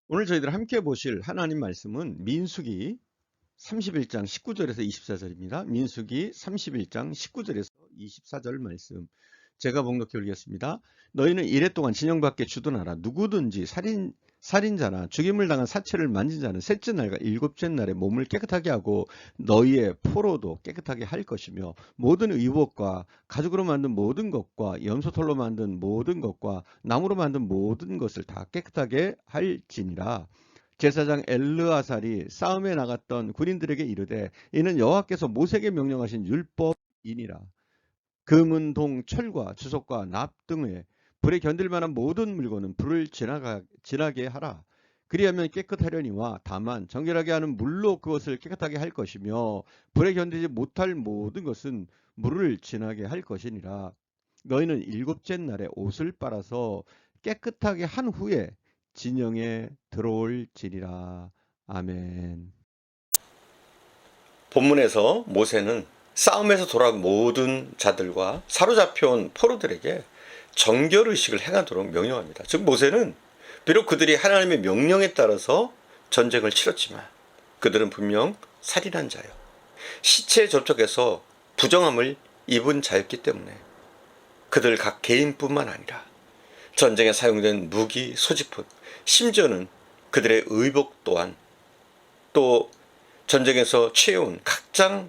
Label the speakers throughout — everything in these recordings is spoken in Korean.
Speaker 1: 오늘 저희들 함께 보실 하나님 말씀은 민수기 31장 19절에서 24절입니다. 민수기 31장 19절에서 24절 말씀. 제가 봉독해 올리겠습니다. 너희는 이레 동안 진영밖에 주둔하라. 누구든지 살인자나 죽임을 당한 사체를 만진 자는 셋째 날과 일곱째 날에 몸을 깨끗하게 하고 너희의 포로도 깨끗하게 할 것이며 모든 의복과 가죽으로 만든 모든 것과 염소털로 만든 모든 것과 나무로 만든 모든 것을 다 깨끗하게 할지니라. 제사장 엘르아살이 싸움에 나갔던 군인들에게 이르되 이는 여호와께서 모세에게 명령하신 율법이니라. 금은 동 철과 주석과 납 등에 불에 견딜 만한 모든 물건은 불을 지나게 하라. 그리하면 깨끗하려니와 다만 정결하게 하는 물로 그것을 깨끗하게 할 것이며 불에 견디지 못할 모든 것은 물을 지나게 할 것이니라. 너희는 일곱째 날에 옷을 빨아서 깨끗하게 한 후에 진영에 들어올지니라. 아멘.
Speaker 2: 본문에서 모세는 싸움에서 돌아온 모든 자들과 사로잡혀온 포로들에게 정결의식을 행하도록 명령합니다. 즉 모세는 비록 그들이 하나님의 명령에 따라서 전쟁을 치렀지만 그들은 분명 살인한 자요, 시체에 접촉해서 부정함을 입은 자였기 때문에 그들 각 개인뿐만 아니라 전쟁에 사용된 무기, 소지품, 심지어는 그들의 의복 또한 또 전쟁에서 취해온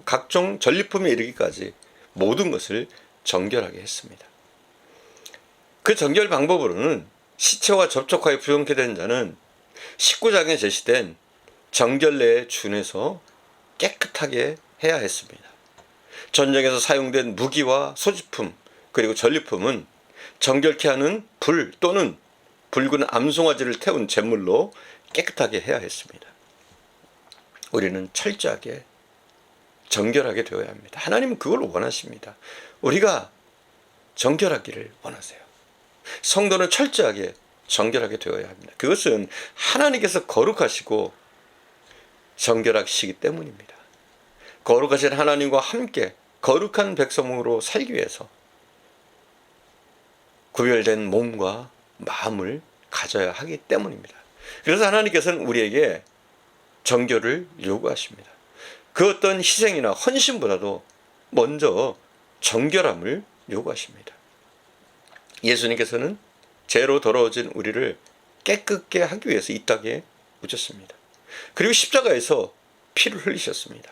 Speaker 2: 각종 전리품에 이르기까지 모든 것을 정결하게 했습니다. 그 정결 방법으로는 시체와 접촉하여 부정케 된 자는 19장에 제시된 정결례에 준해서 깨끗하게 해야 했습니다. 전쟁에서 사용된 무기와 소지품 그리고 전리품은 정결케 하는 불 또는 붉은 암송아지를 태운 제물로 깨끗하게 해야 했습니다. 우리는 철저하게 정결하게 되어야 합니다. 하나님은 그걸 원하십니다. 우리가 정결하기를 원하세요. 성도는 철저하게 정결하게 되어야 합니다. 그것은 하나님께서 거룩하시고 정결하시기 때문입니다. 거룩하신 하나님과 함께 거룩한 백성으로 살기 위해서 구별된 몸과 마음을 가져야 하기 때문입니다. 그래서 하나님께서는 우리에게 정결을 요구하십니다. 그 어떤 희생이나 헌신보다도 먼저 정결함을 요구하십니다. 예수님께서는 죄로 더러워진 우리를 깨끗게 하기 위해서 이 땅에 오셨습니다. 그리고 십자가에서 피를 흘리셨습니다.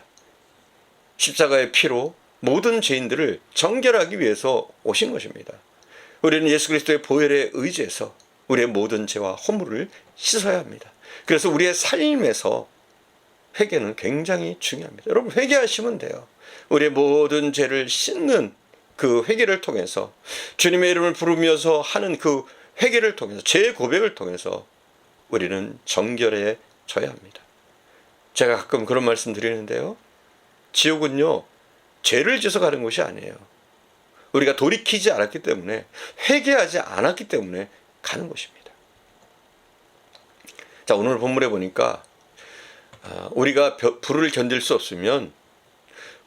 Speaker 2: 십자가의 피로 모든 죄인들을 정결하기 위해서 오신 것입니다. 우리는 예수 그리스도의 보혈에 의지해서 우리의 모든 죄와 허물을 씻어야 합니다. 그래서 우리의 삶에서 회개는 굉장히 중요합니다. 여러분 회개하시면 돼요. 우리의 모든 죄를 씻는 그 회개를 통해서 주님의 이름을 부르면서 하는 그 회개를 통해서 죄의 고백을 통해서 우리는 정결해져야 합니다. 제가 가끔 그런 말씀 드리는데요. 지옥은요 죄를 지어서 가는 곳이 아니에요. 우리가 돌이키지 않았기 때문에 회개하지 않았기 때문에 가는 곳입니다. 자, 오늘 본문에 보니까 우리가 불을 견딜 수 없으면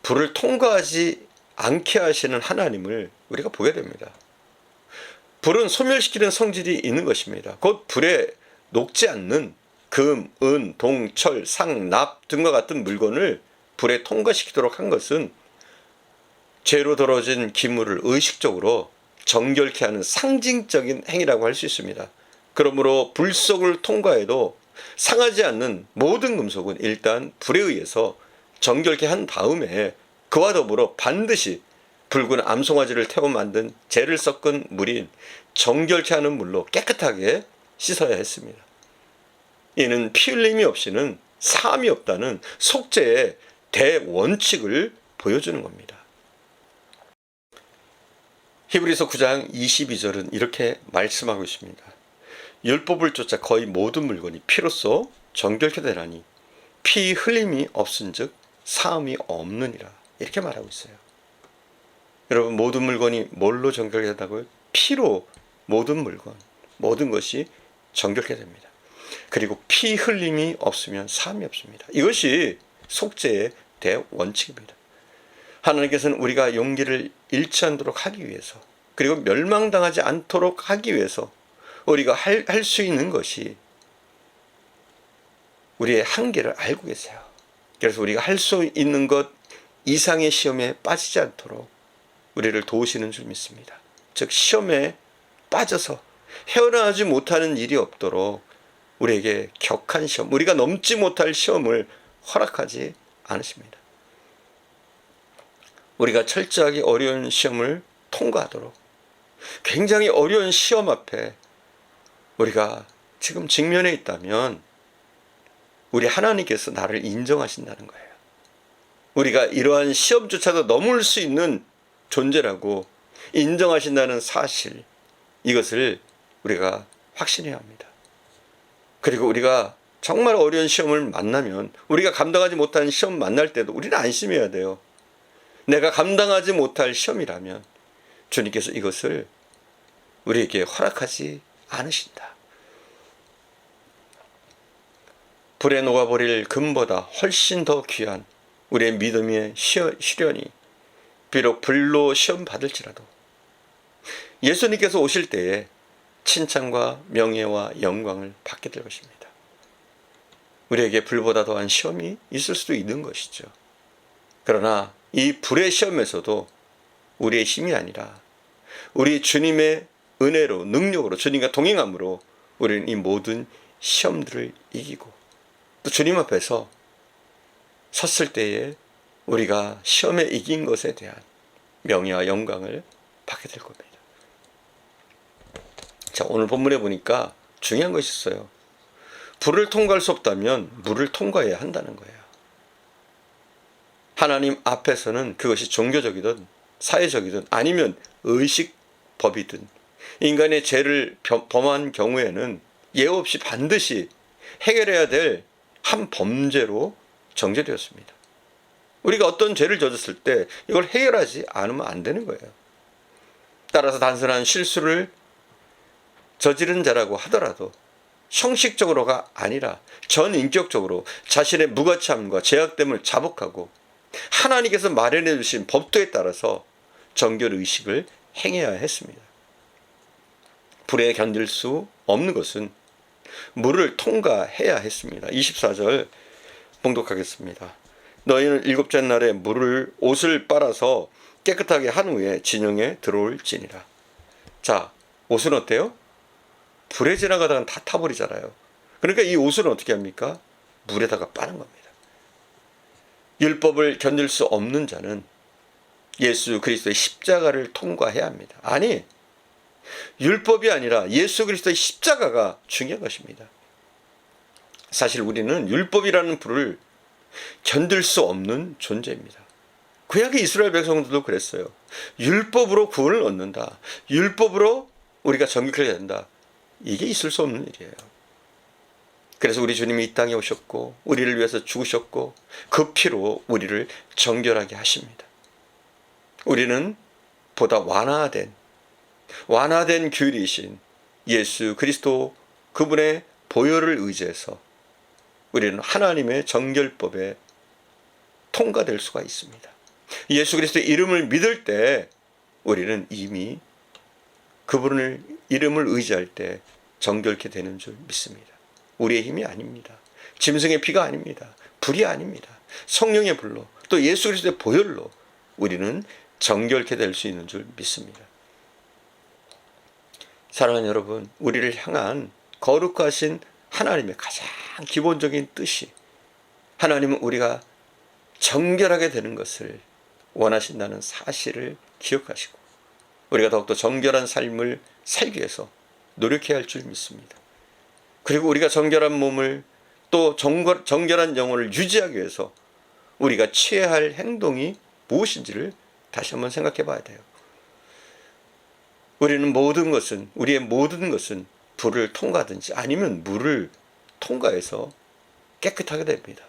Speaker 2: 불을 통과하지 않게 하시는 하나님을 우리가 보게 됩니다. 불은 소멸시키는 성질이 있는 것입니다. 곧 불에 녹지 않는 금, 은, 동, 철, 상, 납 등과 같은 물건을 불에 통과시키도록 한 것은 죄로 더러워진 기물을 의식적으로 정결케 하는 상징적인 행위라고 할 수 있습니다. 그러므로 불 속을 통과해도 상하지 않는 모든 금속은 일단 불에 의해서 정결케 한 다음에 그와 더불어 반드시 붉은 암송아지를 태워 만든 재를 섞은 물인 정결케 하는 물로 깨끗하게 씻어야 했습니다. 이는 피 흘림이 없이는 사함이 없다는 속죄의 대원칙을 보여주는 겁니다. 히브리서 9장 22절은 이렇게 말씀하고 있습니다. 율법을 쫓아 거의 모든 물건이 피로써 정결케 되나니 피 흘림이 없은즉 사함이 없느니라. 이렇게 말하고 있어요. 여러분 모든 물건이 뭘로 정결케 된다고요? 피로 모든 물건, 모든 것이 정결케 됩니다. 그리고 피 흘림이 없으면 사함이 없습니다. 이것이 속죄의 대원칙입니다. 하나님께서는 우리가 용기를 잃지 않도록 하기 위해서 그리고 멸망당하지 않도록 하기 위해서 우리가 할 수 있는 것이 우리의 한계를 알고 계세요. 그래서 우리가 할 수 있는 것 이상의 시험에 빠지지 않도록 우리를 도우시는 줄 믿습니다. 즉 시험에 빠져서 헤어나오지 못하는 일이 없도록 우리에게 격한 시험, 우리가 넘지 못할 시험을 허락하지 않으십니다. 우리가 철저하게 어려운 시험을 통과하도록, 굉장히 어려운 시험 앞에 우리가 지금 직면해 있다면 우리 하나님께서 나를 인정하신다는 거예요. 우리가 이러한 시험조차도 넘을 수 있는 존재라고 인정하신다는 사실, 이것을 우리가 확신해야 합니다. 그리고 우리가 정말 어려운 시험을 만나면, 우리가 감당하지 못하는 시험 만날 때도 우리는 안심해야 돼요. 내가 감당하지 못할 시험이라면 주님께서 이것을 우리에게 허락하지 않으신다. 불에 녹아버릴 금보다 훨씬 더 귀한 우리의 믿음의 시련이 비록 불로 시험 받을지라도 예수님께서 오실 때에 칭찬과 명예와 영광을 받게 될 것입니다. 우리에게 불보다 더한 시험이 있을 수도 있는 것이죠. 그러나 이 불의 시험에서도 우리의 힘이 아니라 우리 주님의 은혜로, 능력으로, 주님과 동행함으로 우리는 이 모든 시험들을 이기고 또 주님 앞에서 섰을 때에 우리가 시험에 이긴 것에 대한 명예와 영광을 받게 될 겁니다. 자, 오늘 본문에 보니까 중요한 것이 있어요. 불을 통과할 수 없다면 물을 통과해야 한다는 거예요. 하나님 앞에서는 그것이 종교적이든 사회적이든 아니면 의식법이든 인간의 죄를 범한 경우에는 예우 없이 반드시 해결해야 될 한 범죄로 정죄되었습니다. 우리가 어떤 죄를 저졌을 때 이걸 해결하지 않으면 안 되는 거예요. 따라서 단순한 실수를 저지른 자라고 하더라도 형식적으로가 아니라 전인격적으로 자신의 무가치함과 죄악됨을 자복하고 하나님께서 마련해 주신 법도에 따라서 정결의식을 행해야 했습니다. 불에 견딜 수 없는 것은 물을 통과해야 했습니다. 24절 봉독하겠습니다. 너희는 일곱째 날에 옷을 빨아서 깨끗하게 한 후에 진영에 들어올지니라. 자, 옷은 어때요? 불에 지나가다가 다 타버리잖아요. 그러니까 이 옷은 어떻게 합니까? 물에다가 빠는 겁니다. 율법을 견딜 수 없는 자는 예수 그리스도의 십자가를 통과해야 합니다. 아니, 율법이 아니라 예수 그리스도의 십자가가 중요한 것입니다. 사실 우리는 율법이라는 불을 견딜 수 없는 존재입니다. 구약의 이스라엘 백성들도 그랬어요. 율법으로 구원을 얻는다. 율법으로 우리가 정결해야 된다. 이게 있을 수 없는 일이에요. 그래서 우리 주님이 이 땅에 오셨고 우리를 위해서 죽으셨고 그 피로 우리를 정결하게 하십니다. 우리는 보다 완화된 규율이신 예수 그리스도 그분의 보혈을 의지해서 우리는 하나님의 정결법에 통과될 수가 있습니다. 예수 그리스도의 이름을 믿을 때 우리는 이미 그분을 이름을 의지할 때 정결케 되는 줄 믿습니다. 우리의 힘이 아닙니다. 짐승의 피가 아닙니다. 불이 아닙니다. 성령의 불로 또 예수 그리스도의 보혈로 우리는 정결케 될 수 있는 줄 믿습니다. 사랑하는 여러분, 우리를 향한 거룩하신 하나님의 가장 기본적인 뜻이 하나님은 우리가 정결하게 되는 것을 원하신다는 사실을 기억하시고 우리가 더욱더 정결한 삶을 살기 위해서 노력해야 할 줄 믿습니다. 그리고 우리가 정결한 몸을 또 정결한 영혼을 유지하기 위해서 우리가 취해야 할 행동이 무엇인지를 다시 한번 생각해 봐야 돼요. 우리의 모든 것은 불을 통과하든지 아니면 물을 통과해서 깨끗하게 됩니다.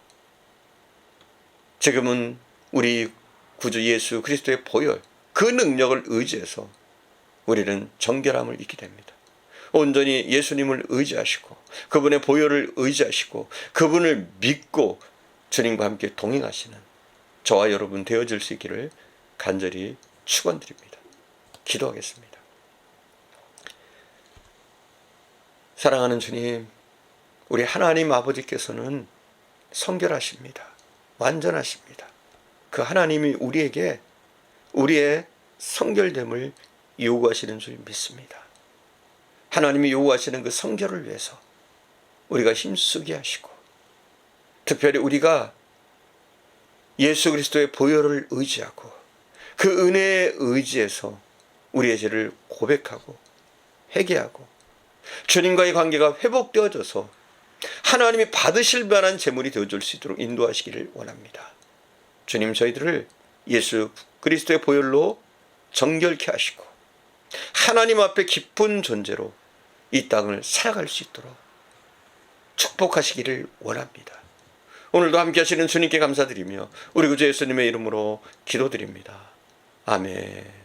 Speaker 2: 지금은 우리 구주 예수 그리스도의 보혈, 그 능력을 의지해서 우리는 정결함을 잊게 됩니다. 온전히 예수님을 의지하시고 그분의 보혈을 의지하시고 그분을 믿고 주님과 함께 동행하시는 저와 여러분 되어질 수 있기를 간절히 축원드립니다. 기도하겠습니다. 사랑하는 주님, 우리 하나님 아버지께서는 성결하십니다. 완전하십니다. 그 하나님이 우리에게 우리의 성결됨을 요구하시는 줄 믿습니다. 하나님이 요구하시는 그 성결을 위해서 우리가 힘쓰게 하시고, 특별히 우리가 예수 그리스도의 보혈을 의지하고 그 은혜에 의지해서 우리의 죄를 고백하고 회개하고 주님과의 관계가 회복되어져서 하나님이 받으실 만한 제물이 되어줄 수 있도록 인도하시기를 원합니다. 주님, 저희들을 예수 그리스도의 보혈로 정결케 하시고 하나님 앞에 기쁜 존재로 이 땅을 살아갈 수 있도록 축복하시기를 원합니다. 오늘도 함께 하시는 주님께 감사드리며 우리 구주 예수님의 이름으로 기도드립니다. 아멘.